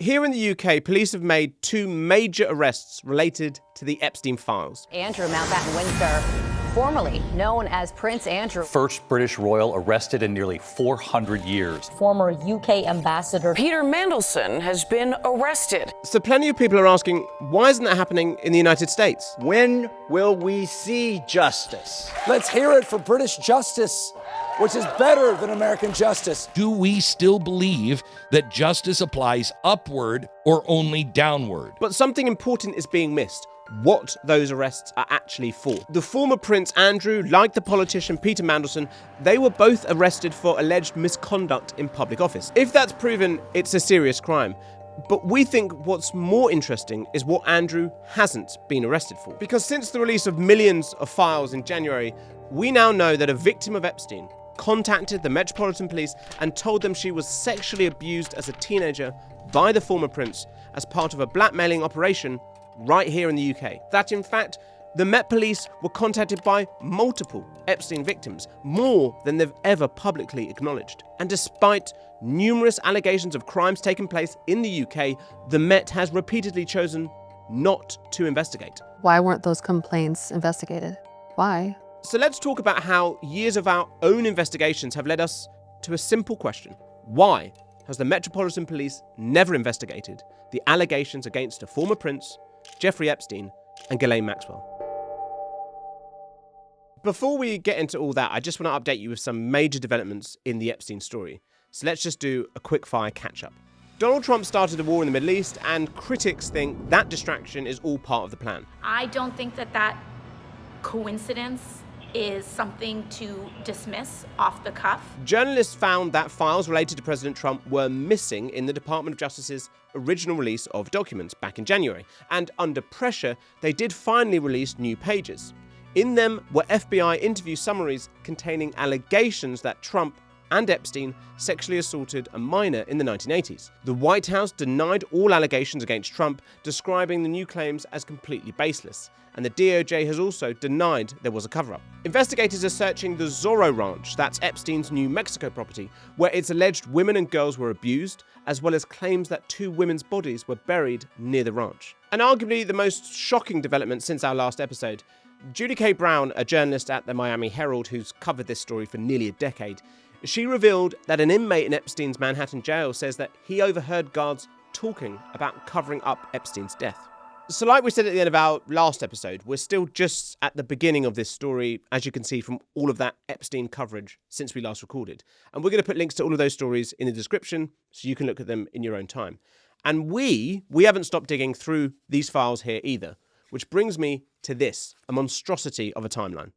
Here in the UK, police have made 2 major arrests related to the Epstein Files. Andrew Mountbatten Windsor, formerly known as Prince Andrew. First British royal arrested in nearly 400 years. Former UK ambassador Peter Mandelson has been arrested. So plenty of people are asking, why isn't that happening in the United States? When will we see justice? Let's hear it for British justice, which is better than American justice. Do we still believe that justice applies upward or only downward? But something important is being missed. What those arrests are actually for. The former Prince Andrew, like the politician Peter Mandelson, they were both arrested for alleged misconduct in public office. If that's proven, it's a serious crime. But we think what's more interesting is what Andrew hasn't been arrested for. Because since the release of millions of files in January, we now know that a victim of Epstein contacted the Metropolitan Police and told them she was sexually abused as a teenager by the former prince as part of a blackmailing operation right here in the UK. That in fact, the Met Police were contacted by multiple Epstein victims, more than they've ever publicly acknowledged. And despite numerous allegations of crimes taking place in the UK, the Met has repeatedly chosen not to investigate. Why weren't those complaints investigated? Why? So let's talk about how years of our own investigations have led us to a simple question. Why has the Metropolitan Police never investigated the allegations against a former prince, Jeffrey Epstein, and Ghislaine Maxwell? Before we get into all that, I just want to update you with some major developments in the Epstein story. So let's just do a quick-fire catch-up. Donald Trump started a war in the Middle East, and critics think that distraction is all part of the plan. I don't think that coincidence is something to dismiss off the cuff. Journalists found that files related to President Trump were missing in the Department of Justice's original release of documents back in January, and under pressure, they did finally release new pages. In them were FBI interview summaries containing allegations that Trump and Epstein sexually assaulted a minor in the 1980s. The White House denied all allegations against Trump, describing the new claims as completely baseless. And the DOJ has also denied there was a cover-up. Investigators are searching the Zorro Ranch, that's Epstein's New Mexico property, where it's alleged women and girls were abused, as well as claims that 2 women's bodies were buried near the ranch. And arguably the most shocking development since our last episode, Judy K. Brown, a journalist at the Miami Herald who's covered this story for nearly a decade, she revealed that an inmate in Epstein's Manhattan jail says that he overheard guards talking about covering up Epstein's death. So like we said at the end of our last episode, we're still just at the beginning of this story, as you can see from all of that Epstein coverage since we last recorded. And we're going to put links to all of those stories in the description so you can look at them in your own time. And we haven't stopped digging through these files here either, which brings me to this, a monstrosity of a timeline.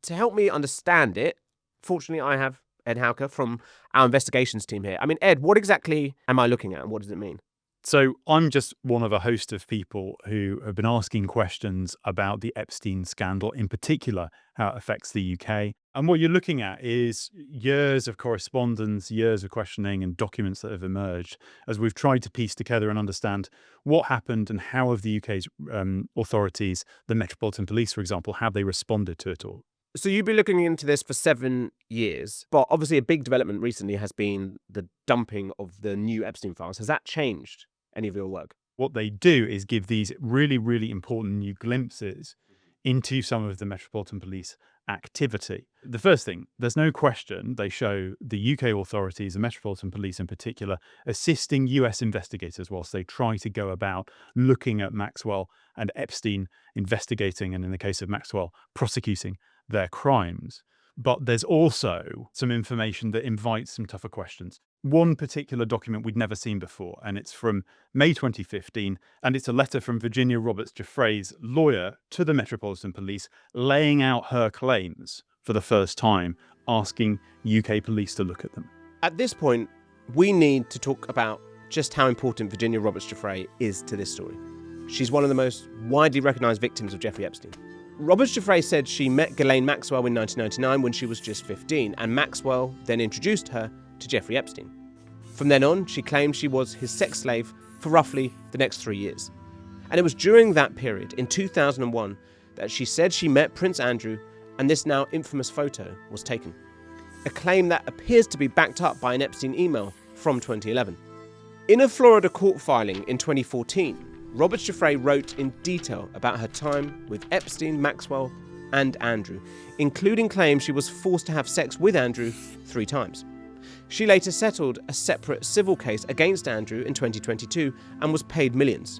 To help me understand it, fortunately I have Ed Hauker from our investigations team here. I mean, Ed, what exactly am I looking at and what does it mean? So I'm just one of a host of people who have been asking questions about the Epstein scandal, in particular, how it affects the UK. And what you're looking at is years of correspondence, years of questioning and documents that have emerged as we've tried to piece together and understand what happened and how have the UK's authorities, the Metropolitan Police, for example, have they responded to it all. So you've been looking into this for 7 years, but obviously a big development recently has been the dumping of the new Epstein files. Has that changed any of your work? What they do is give these really, really important new glimpses into some of the Metropolitan Police activity. The first thing, there's no question, they show the UK authorities, the Metropolitan Police in particular, assisting US investigators whilst they try to go about looking at Maxwell and Epstein, investigating, and in the case of Maxwell, prosecuting their crimes. But there's also some information that invites some tougher questions. One particular document we'd never seen before, and it's from May 2015, and it's a letter from Virginia Roberts Giuffre's lawyer to the Metropolitan Police, laying out her claims for the first time, asking UK police to look at them. At this point, we need to talk about just how important Virginia Roberts Giuffre is to this story. She's one of the most widely recognised victims of Jeffrey Epstein. Roberts Giuffre said she met Ghislaine Maxwell in 1999 when she was just 15, and Maxwell then introduced her to Jeffrey Epstein. From then on, she claimed she was his sex slave for roughly the next 3 years. And it was during that period, in 2001, that she said she met Prince Andrew and this now infamous photo was taken. A claim that appears to be backed up by an Epstein email from 2011. In a Florida court filing in 2014, Roberts Giuffre wrote in detail about her time with Epstein, Maxwell, and Andrew, including claims she was forced to have sex with Andrew 3 times. She later settled a separate civil case against Andrew in 2022 and was paid millions.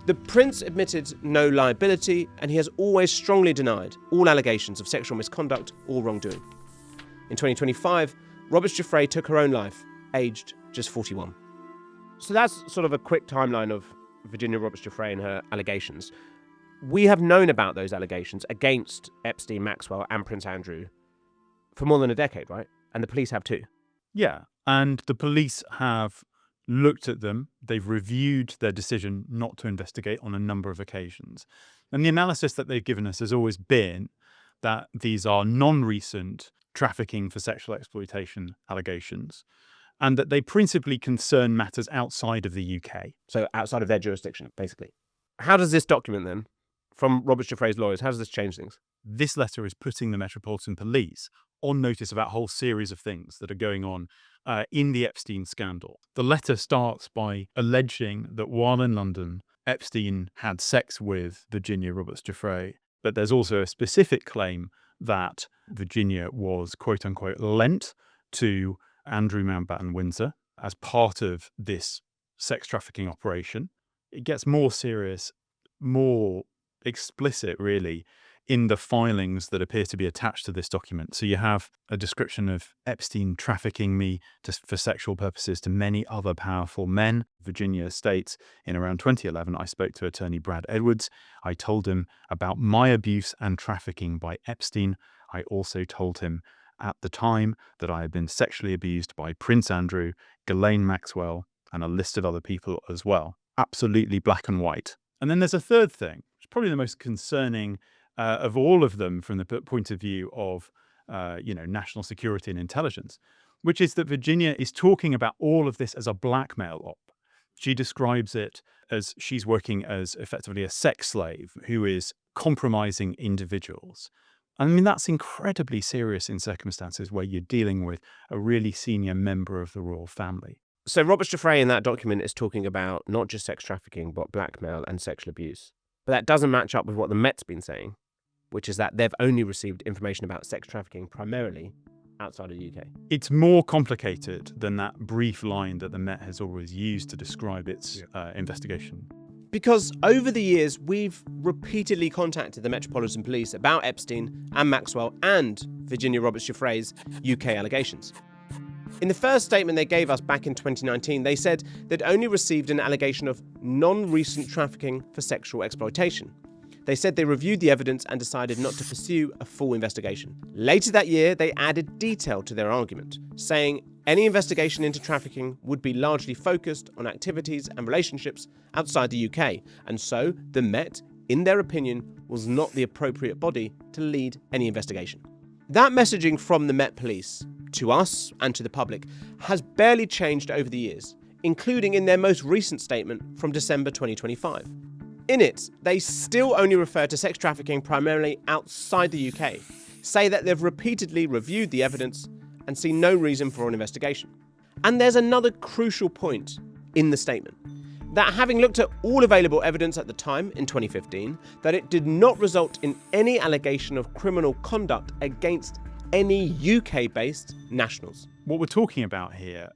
The prince admitted no liability, and he has always strongly denied all allegations of sexual misconduct or wrongdoing. In 2025, Roberts Giuffre took her own life, aged just 41. So that's sort of a quick timeline of Virginia Roberts Giuffre and her allegations. We have known about those allegations against Epstein, Maxwell, and Prince Andrew for more than a decade, right? And the police have too. Yeah, and the police have looked at them. They've reviewed their decision not to investigate on a number of occasions. And the analysis that they've given us has always been that these are non-recent trafficking for sexual exploitation allegations, and that they principally concern matters outside of the UK. So outside of their jurisdiction, basically. How does this document then, from Roberts Giuffre's lawyers, how does this change things? This letter is putting the Metropolitan Police on notice about a whole series of things that are going on in the Epstein scandal. The letter starts by alleging that while in London, Epstein had sex with Virginia Roberts Giuffre, but there's also a specific claim that Virginia was, quote unquote, lent to Andrew Mountbatten Windsor as part of this sex trafficking operation. It gets more serious, more explicit, really, in the filings that appear to be attached to this document. So you have a description of Epstein trafficking me for sexual purposes to many other powerful men. Virginia states, in around 2011, I spoke to attorney Brad Edwards. I told him about my abuse and trafficking by Epstein. I also told him at the time that I had been sexually abused by Prince Andrew, Ghislaine Maxwell, and a list of other people as well. Absolutely black and white. And then there's a third thing, which is probably the most concerning of all of them from the point of view of, national security and intelligence, which is that Virginia is talking about all of this as a blackmail op. She describes it as she's working as effectively a sex slave who is compromising individuals. I mean, that's incredibly serious in circumstances where you're dealing with a really senior member of the royal family. So Roberts Giuffre in that document is talking about not just sex trafficking, but blackmail and sexual abuse. But that doesn't match up with what the Met's been saying, which is that they've only received information about sex trafficking primarily outside of the UK. It's more complicated than that brief line that the Met has always used to describe its investigation. Because over the years, we've repeatedly contacted the Metropolitan Police about Epstein and Maxwell and Virginia Roberts Giuffre's UK allegations. In the first statement they gave us back in 2019, they said they'd only received an allegation of non-recent trafficking for sexual exploitation. They said they reviewed the evidence and decided not to pursue a full investigation. Later that year, they added detail to their argument, saying any investigation into trafficking would be largely focused on activities and relationships outside the UK, and so the Met, in their opinion, was not the appropriate body to lead any investigation. That messaging from the Met Police, to us and to the public, has barely changed over the years, including in their most recent statement from December 2025. In it, they still only refer to sex trafficking primarily outside the UK, say that they've repeatedly reviewed the evidence and see no reason for an investigation. And there's another crucial point in the statement, that having looked at all available evidence at the time in 2015, that it did not result in any allegation of criminal conduct against any UK-based nationals. What we're talking about here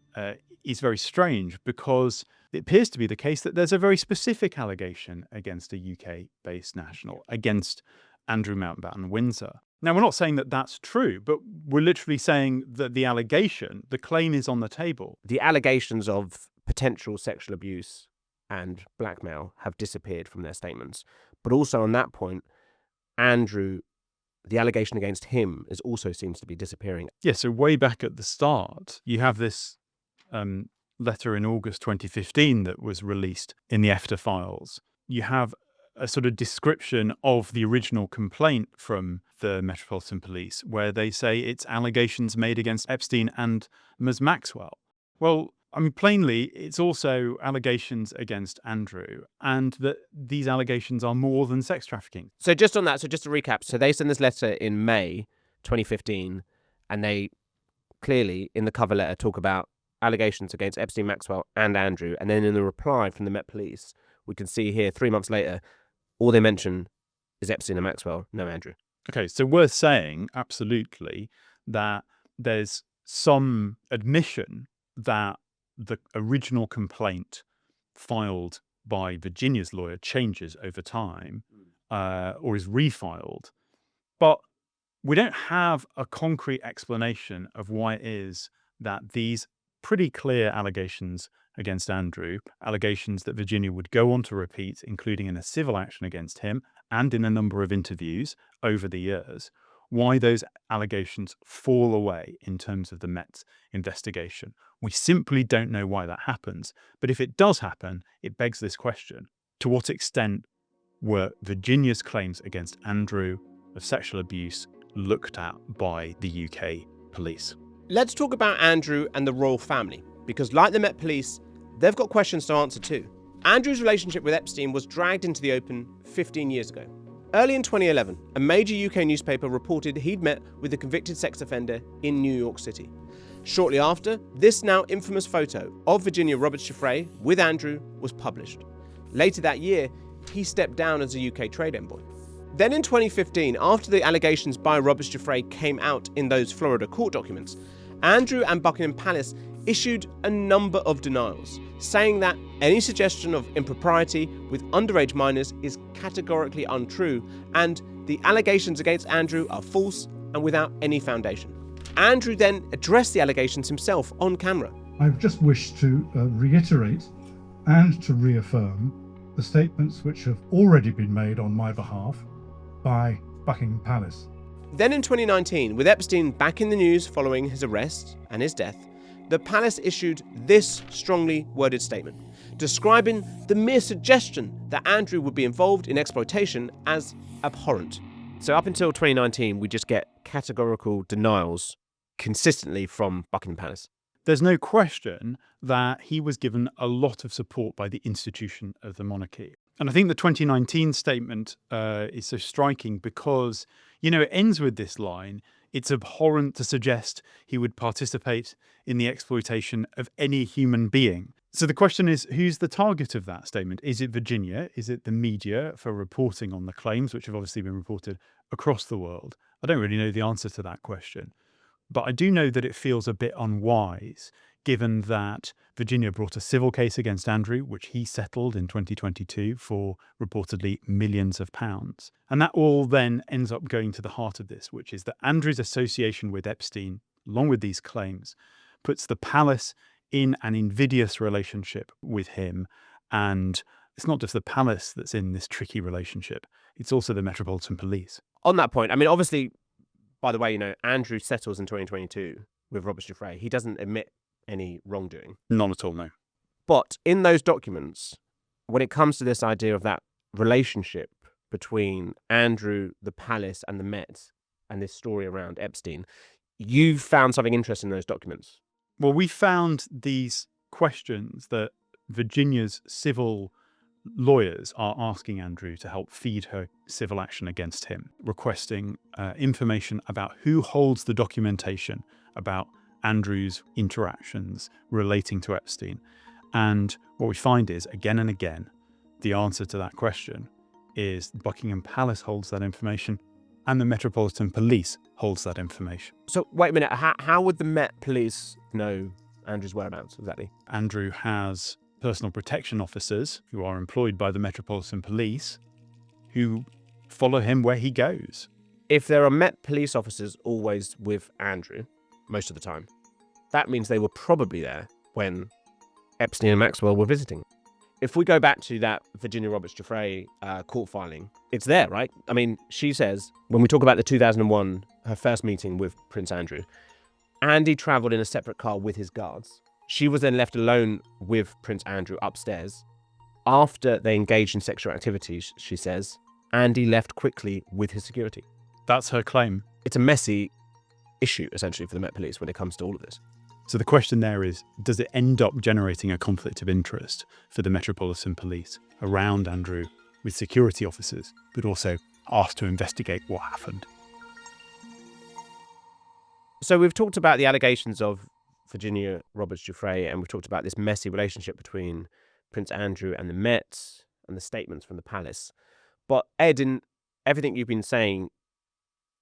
is very strange because it appears to be the case that there's a very specific allegation against a UK-based national, against Andrew Mountbatten Windsor. Now, we're not saying that that's true, but we're literally saying that the allegation, the claim is on the table. The allegations of potential sexual abuse and blackmail have disappeared from their statements. But also on that point, Andrew, the allegation against him also seems to be disappearing. Yeah, so way back at the start, you have this letter in August 2015 that was released in the Epstein Files. You have a sort of description of the original complaint from the Metropolitan Police where they say it's allegations made against Epstein and Ms. Maxwell. Well, I mean, plainly, it's also allegations against Andrew, and that these allegations are more than sex trafficking. So just on that, so just to recap, so they sent this letter in May 2015, and they clearly, in the cover letter, talk about allegations against Epstein, Maxwell and Andrew. And then in the reply from the Met Police, we can see here 3 months later, all they mention is Epstein and Maxwell, no Andrew. Okay, so worth saying, absolutely, that there's some admission that the original complaint filed by Virginia's lawyer changes over time or is refiled. But we don't have a concrete explanation of why it is that these pretty clear allegations against Andrew, allegations that Virginia would go on to repeat, including in a civil action against him and in a number of interviews over the years, why those allegations fall away in terms of the Met's investigation. We simply don't know why that happens. But if it does happen, it begs this question. To what extent were Virginia's claims against Andrew of sexual abuse looked at by the UK police? Let's talk about Andrew and the royal family, because like the Met Police, they've got questions to answer too. Andrew's relationship with Epstein was dragged into the open 15 years ago. Early in 2011, a major UK newspaper reported he'd met with a convicted sex offender in New York City. Shortly after, this now infamous photo of Virginia Roberts Giuffre with Andrew was published. Later that year, he stepped down as a UK trade envoy. Then in 2015, after the allegations by Roberts Giuffre came out in those Florida court documents, Andrew and Buckingham Palace issued a number of denials, saying that any suggestion of impropriety with underage minors is categorically untrue, and the allegations against Andrew are false and without any foundation. Andrew then addressed the allegations himself on camera. I've just wished to reiterate and to reaffirm the statements which have already been made on my behalf by Buckingham Palace. Then in 2019, with Epstein back in the news following his arrest and his death, the palace issued this strongly worded statement, describing the mere suggestion that Andrew would be involved in exploitation as abhorrent. So up until 2019, we just get categorical denials consistently from Buckingham Palace. There's no question that he was given a lot of support by the institution of the monarchy. And I think the 2019 statement is so striking because, it ends with this line, it's abhorrent to suggest he would participate in the exploitation of any human being. So the question is, who's the target of that statement? Is it Virginia? Is it the media for reporting on the claims, which have obviously been reported across the world? I don't really know the answer to that question. But I do know that it feels a bit unwise, given that Virginia brought a civil case against Andrew, which he settled in 2022 for reportedly millions of pounds. And that all then ends up going to the heart of this, which is that Andrew's association with Epstein, along with these claims, puts the palace in an invidious relationship with him. And it's not just the palace that's in this tricky relationship, it's also the Metropolitan Police. On that point, obviously, by the way, Andrew settles in 2022 with Roberts Giuffre. He doesn't admit any wrongdoing. None at all, no. But in those documents, when it comes to this idea of that relationship between Andrew, the palace and the Met, and this story around Epstein, you've found something interesting in those documents. Well, we found these questions that Virginia's civil lawyers are asking Andrew to help feed her civil action against him, requesting information about who holds the documentation about Andrew's interactions relating to Epstein. And what we find is, again and again, the answer to that question is Buckingham Palace holds that information and the Metropolitan Police holds that information. So wait a minute, how would the Met Police know Andrew's whereabouts exactly? Andrew has personal protection officers who are employed by the Metropolitan Police who follow him where he goes. If there are Met Police officers always with Andrew, most of the time, that means they were probably there when Epstein and Maxwell were visiting. If we go back to that Virginia Roberts Giuffre court filing, it's there, right? She says, when we talk about the 2001, her first meeting with Prince Andrew, Andy travelled in a separate car with his guards. She was then left alone with Prince Andrew upstairs. After they engaged in sexual activities, she says, Andy left quickly with his security. That's her claim. It's a messy issue, essentially, for the Met Police when it comes to all of this. So the question there is, does it end up generating a conflict of interest for the Metropolitan Police around Andrew with security officers, but also asked to investigate what happened? So we've talked about the allegations of Virginia Roberts Giuffre, and we've talked about this messy relationship between Prince Andrew and the Met and the statements from the palace. But Ed, in everything you've been saying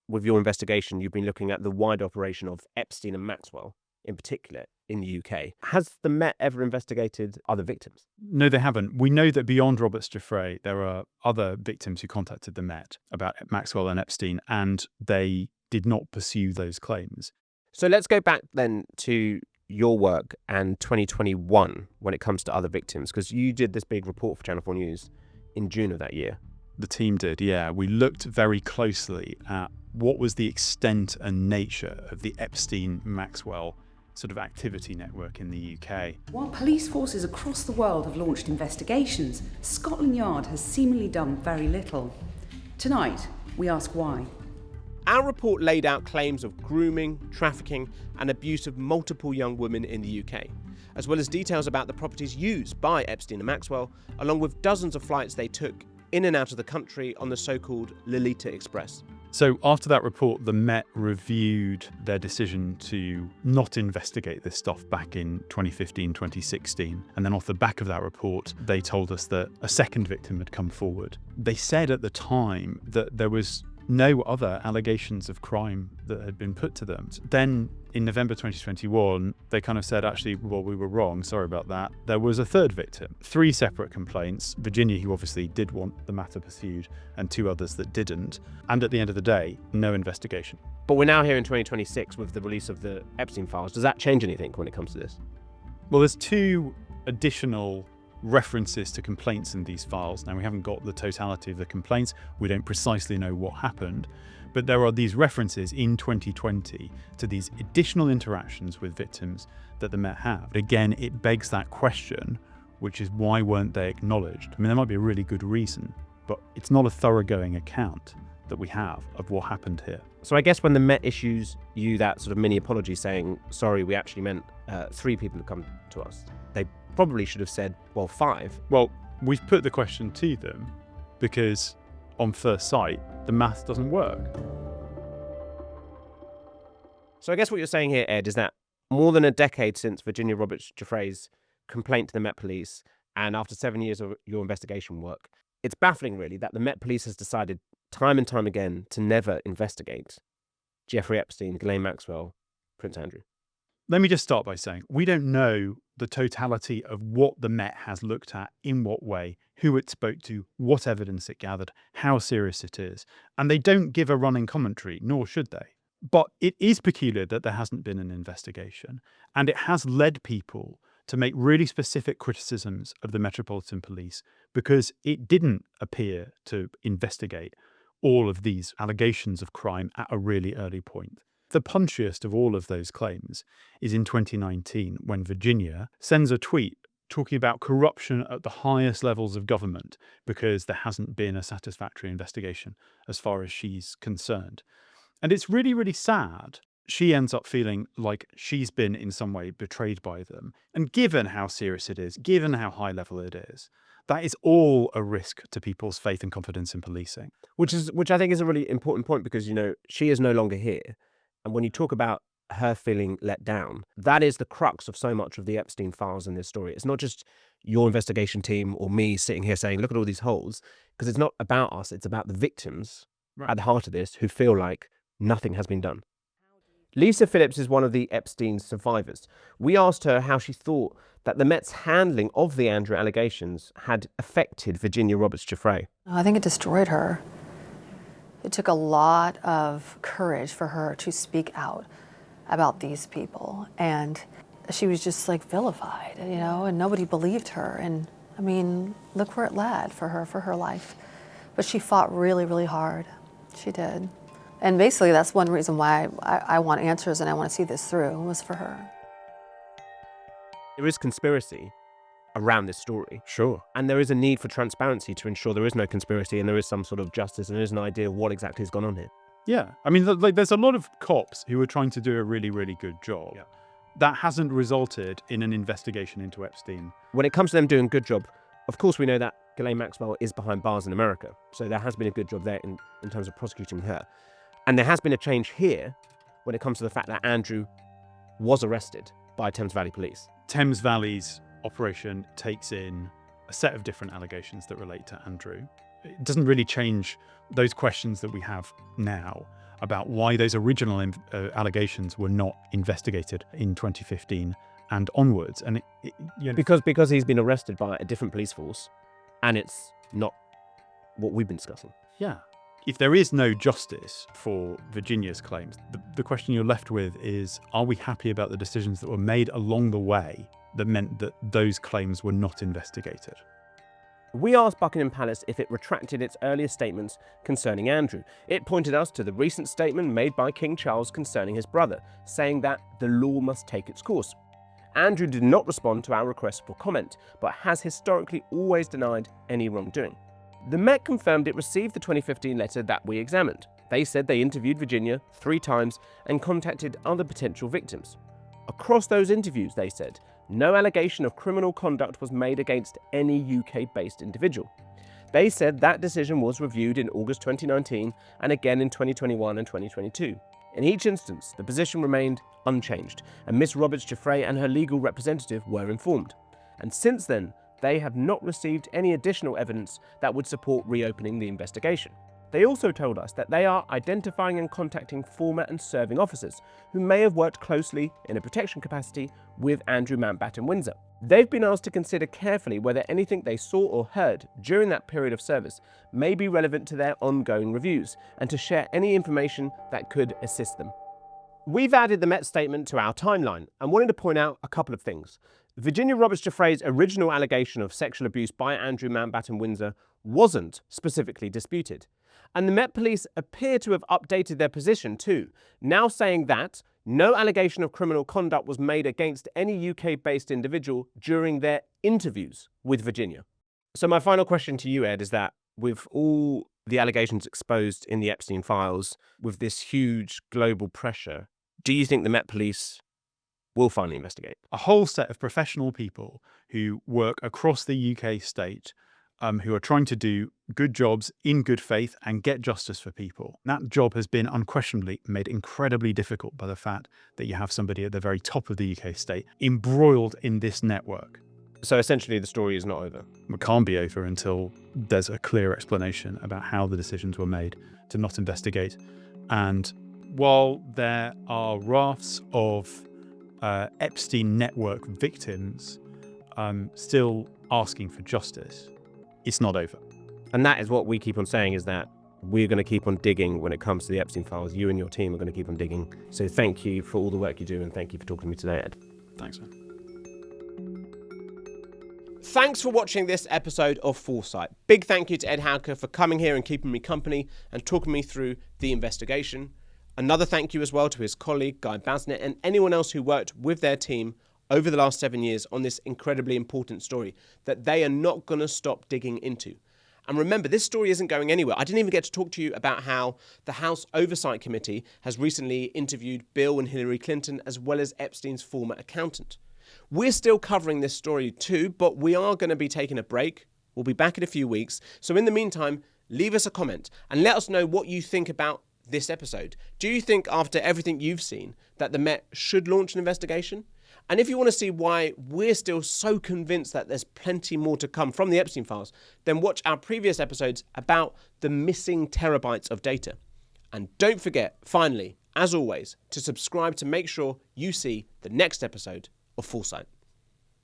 with your investigation, you've been looking at the wider operation of Epstein and Maxwell in particular in the UK. Has the Met ever investigated other victims? No, they haven't. We know that beyond Roberts Giuffre, there are other victims who contacted the Met about Maxwell and Epstein, and they did not pursue those claims. So let's go back then to your work and 2021 when it comes to other victims, because you did this big report for Channel 4 News in June of that year. The team did, yeah. We looked very closely at what was the extent and nature of the Epstein-Maxwell sort of activity network in the UK. While police forces across the world have launched investigations, Scotland Yard has seemingly done very little. Tonight, we ask why. Our report laid out claims of grooming, trafficking, and abuse of multiple young women in the UK, as well as details about the properties used by Epstein and Maxwell, along with dozens of flights they took in and out of the country on the so-called Lolita Express. So after that report, the Met reviewed their decision to not investigate this stuff back in 2015, 2016. And then off the back of that report, they told us that a second victim had come forward. They said at the time that there was no other allegations of crime that had been put to them. Then in November 2021, they kind of said, actually, well, we were wrong. Sorry about that. There was a third victim, 3 separate complaints. Virginia, who obviously did want the matter pursued, and 2 others that didn't. And at the end of the day, no investigation. But we're now here in 2026 with the release of the Epstein Files. Does that change anything when it comes to this? Well, there's 2 additional references to complaints in these files. Now, we haven't got the totality of the complaints. We don't precisely know what happened. But there are these references in 2020 to these additional interactions with victims that the Met have. Again, it begs that question, which is why weren't they acknowledged? I mean, there might be a really good reason, but it's not a thoroughgoing account that we have of what happened here. So I guess when the Met issues you that sort of mini apology saying, sorry, we actually meant 3 people have come to us, they probably should have said, well, 5. Well, we've put the question to them because on FourSight, the math doesn't work. So I guess what you're saying here, Ed, is that more than a decade since Virginia Roberts Giuffre's complaint to the Met Police, and after 7 years of your investigation work, it's baffling, really, that the Met Police has decided time and time again to never investigate Jeffrey Epstein, Ghislaine Maxwell, Prince Andrew. Let me just start by saying we don't know the totality of what the Met has looked at, in what way, who it spoke to, what evidence it gathered, how serious it is. And they don't give a running commentary, nor should they. But it is peculiar that there hasn't been an investigation, and it has led people to make really specific criticisms of the Metropolitan Police because it didn't appear to investigate all of these allegations of crime at a really early point. The punchiest of all of those claims is in 2019 when Virginia sends a tweet talking about corruption at the highest levels of government because there hasn't been a satisfactory investigation as far as she's concerned. And it's really, really sad. She ends up feeling like she's been in some way betrayed by them. And given how serious it is, given how high level it is, that is all a risk to people's faith and confidence in policing. Which I think is a really important point because, you know, she is no longer here. And when you talk about her feeling let down, that is the crux of so much of the Epstein Files in this story. It's not just your investigation team or me sitting here saying, look at all these holes, because it's not about us. It's about the victims at the heart of this who feel like nothing has been done. Lisa Phillips is one of the Epstein survivors. We asked her how she thought that the Met's handling of the Andrew allegations had affected Virginia Roberts Giuffre. I think it destroyed her. It took a lot of courage for her to speak out about these people. And she was just like vilified, you know, and nobody believed her. And I mean, look where it led for her life. But she fought really, really hard. She did. And basically that's one reason why I want answers and I want to see this through, was for her. There is conspiracy around this story. Sure. And there is a need for transparency to ensure there is no conspiracy and there is some sort of justice and there is an idea of what exactly has gone on here. Yeah. I mean, like, there's a lot of cops who are trying to do a really, really good job. Yeah. That hasn't resulted in an investigation into Epstein. When it comes to them doing a good job, of course we know that Ghislaine Maxwell is behind bars in America. So there has been a good job there in terms of prosecuting her. And there has been a change here when it comes to the fact that Andrew was arrested by Thames Valley Police. Thames Valley's operation takes in a set of different allegations that relate to Andrew. It doesn't really change those questions that we have now about why those original allegations were not investigated in 2015 and onwards. And because he's been arrested by a different police force, and it's not what we've been discussing. Yeah. If there is no justice for Virginia's claims, the question you're left with is, are we happy about the decisions that were made along the way that meant that those claims were not investigated? We asked Buckingham Palace if it retracted its earlier statements concerning Andrew. It pointed us to the recent statement made by King Charles concerning his brother, saying that the law must take its course. Andrew did not respond to our request for comment, but has historically always denied any wrongdoing. The Met confirmed it received the 2015 letter that we examined. They said they interviewed Virginia 3 times and contacted other potential victims. Across those interviews, they said, no allegation of criminal conduct was made against any UK-based individual. They said that decision was reviewed in August 2019 and again in 2021 and 2022. In each instance, the position remained unchanged, and Ms. Roberts Giuffre and her legal representative were informed. And since then, they have not received any additional evidence that would support reopening the investigation. They also told us that they are identifying and contacting former and serving officers who may have worked closely in a protection capacity with Andrew Mountbatten Windsor. They've been asked to consider carefully whether anything they saw or heard during that period of service may be relevant to their ongoing reviews and to share any information that could assist them. We've added the Met statement to our timeline and wanted to point out a couple of things. Virginia Roberts Giuffre's original allegation of sexual abuse by Andrew Mountbatten Windsor wasn't specifically disputed. And the Met Police appear to have updated their position too, now saying that no allegation of criminal conduct was made against any UK-based individual during their interviews with Virginia. So my final question to you, Ed, is that with all the allegations exposed in the Epstein Files, with this huge global pressure, do you think the Met Police will finally investigate? A whole set of professional people who work across the UK state who are trying to do good jobs in good faith and get justice for people. That job has been unquestionably made incredibly difficult by the fact that you have somebody at the very top of the UK state embroiled in this network. So essentially the story is not over? It can't be over until there's a clear explanation about how the decisions were made to not investigate. And while there are rafts of Epstein network victims still asking for justice, it's not over. And that is what we keep on saying, is that we're going to keep on digging when it comes to the Epstein Files. You and your team are going to keep on digging. So thank you for all the work you do, and thank you for talking to me today, Ed. Thanks, man. Thanks for watching this episode of FourSight. Big thank you to Ed Hauke for coming here and keeping me company and talking me through the investigation. Another thank you as well to his colleague, Guy Basnett, and anyone else who worked with their team over the last 7 years on this incredibly important story that they are not going to stop digging into. And remember, this story isn't going anywhere. I didn't even get to talk to you about how the House Oversight Committee has recently interviewed Bill and Hillary Clinton, as well as Epstein's former accountant. We're still covering this story too, but we are going to be taking a break. We'll be back in a few weeks. So in the meantime, leave us a comment and let us know what you think about this episode. Do you think, after everything you've seen, that the Met should launch an investigation? And if you want to see why we're still so convinced that there's plenty more to come from the Epstein Files, then watch our previous episodes about the missing terabytes of data. And don't forget, finally, as always, to subscribe to make sure you see the next episode of FourSight.